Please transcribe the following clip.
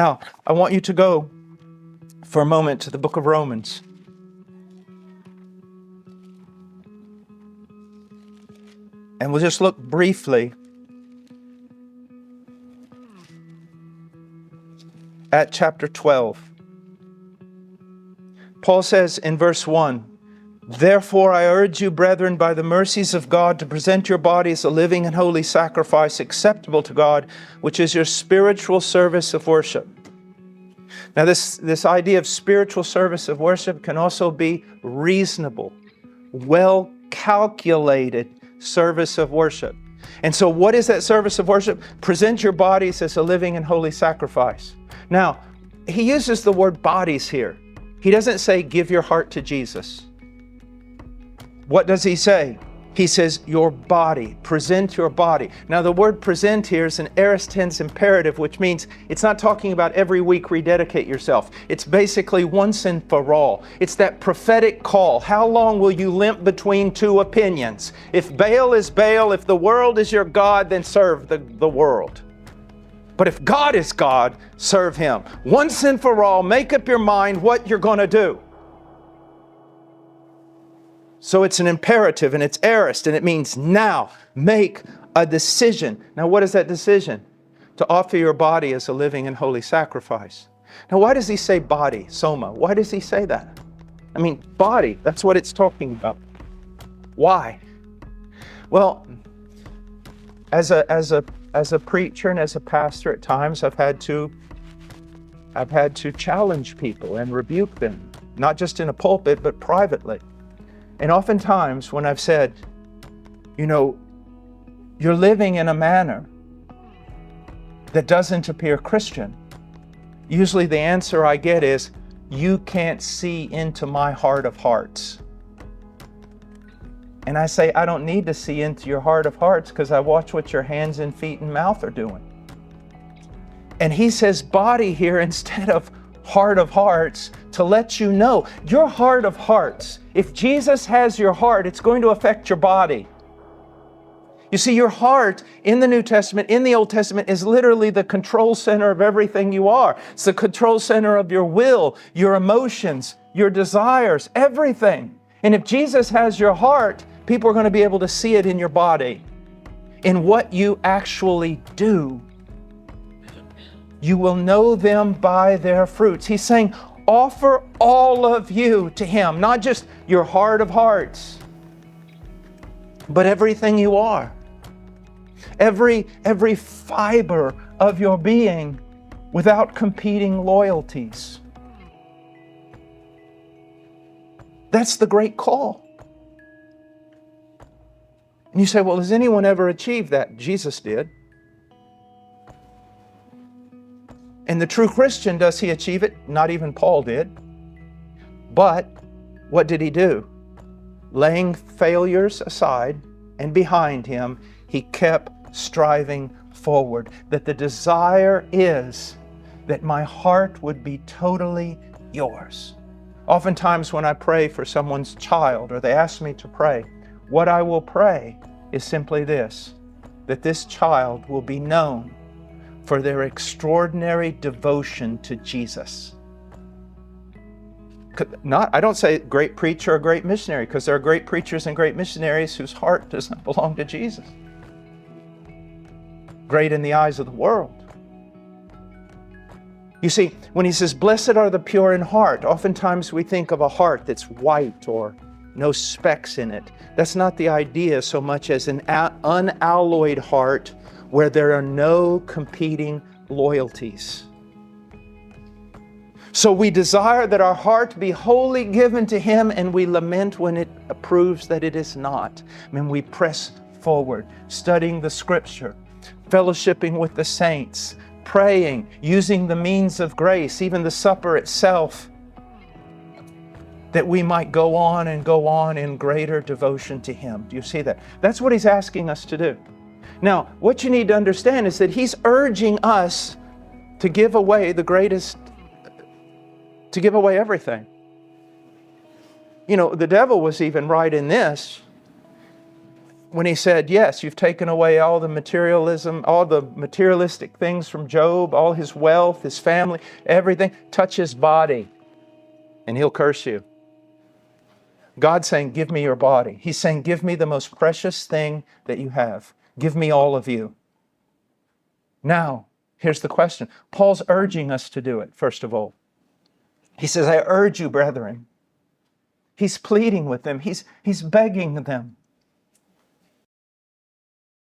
Now, I want you to go for a moment to the book of Romans. And we'll just look briefly at chapter 12. Paul says in verse 1, "Therefore I urge you, brethren, by the mercies of God, to present your bodies a living and holy sacrifice acceptable to God, which is your spiritual service of worship." Now this idea of spiritual service of worship can also be reasonable, well calculated service of worship. And so what is that service of worship? Present your bodies as a living and holy sacrifice. Now, he uses the word bodies here. He doesn't say give your heart to Jesus. What does he say? He says your body, present your body. Now the word present here is an aorist tense imperative, which means it's not talking about every week rededicate yourself. It's basically once and for all. It's that prophetic call. How long will you limp between two opinions? If Baal is Baal, if the world is your God, then serve the world. But if God is God, serve Him. Once and for all, make up your mind what you're going to do. So it's an imperative and it's aorist, and it means now make a decision. Now what is that decision? To offer your body as a living and holy sacrifice. Now why does he say body, soma? Why does he say that? I mean, body, that's what it's talking about. Why? Well, as a preacher and as a pastor at times, I've had to challenge people and rebuke them, not just in a pulpit, but privately. And oftentimes when I've said, you're living in a manner that doesn't appear Christian, usually the answer I get is, you can't see into my heart of hearts. And I say, I don't need to see into your heart of hearts because I watch what your hands and feet and mouth are doing. And he says body here instead of heart of hearts, to let you know your heart of hearts. If Jesus has your heart, it's going to affect your body. You see, your heart in the New Testament, in the Old Testament, is literally the control center of everything you are. It's the control center of your will, your emotions, your desires, everything. And if Jesus has your heart, people are going to be able to see it in your body, in what you actually do. You will know them by their fruits. He's saying, offer all of you to Him, not just your heart of hearts, but everything you are. Every fiber of your being without competing loyalties. That's the great call. And you say, well, has anyone ever achieved that? Jesus did. And the true Christian, does he achieve it? Not even Paul did. But what did he do? Laying failures aside and behind him, he kept striving forward. That the desire is that my heart would be totally yours. Oftentimes when I pray for someone's child, or they ask me to pray, what I will pray is simply this, that this child will be known for their extraordinary devotion to Jesus. I don't say great preacher or great missionary, because there are great preachers and great missionaries whose heart does not belong to Jesus. Great in the eyes of the world. You see, when he says, blessed are the pure in heart, oftentimes we think of a heart that's white or no specks in it. That's not the idea so much as an unalloyed heart where there are no competing loyalties. So we desire that our heart be wholly given to Him, and we lament when it proves that it is not. When we press forward, studying the Scripture, fellowshipping with the saints, praying, using the means of grace, even the supper itself, that we might go on in greater devotion to Him. Do you see that? That's what He's asking us to do. Now, what you need to understand is that He's urging us to give away to give away everything. The devil was even right in this. when he said, yes, you've taken away all the materialism, all the materialistic things from Job, all his wealth, his family, everything, touch his body and he'll curse you. God's saying, give me your body. He's saying, give me the most precious thing that you have. Give me all of you. Now, here's the question. Paul's urging us to do it, first of all. He says, I urge you, brethren. He's pleading with them. He's begging them.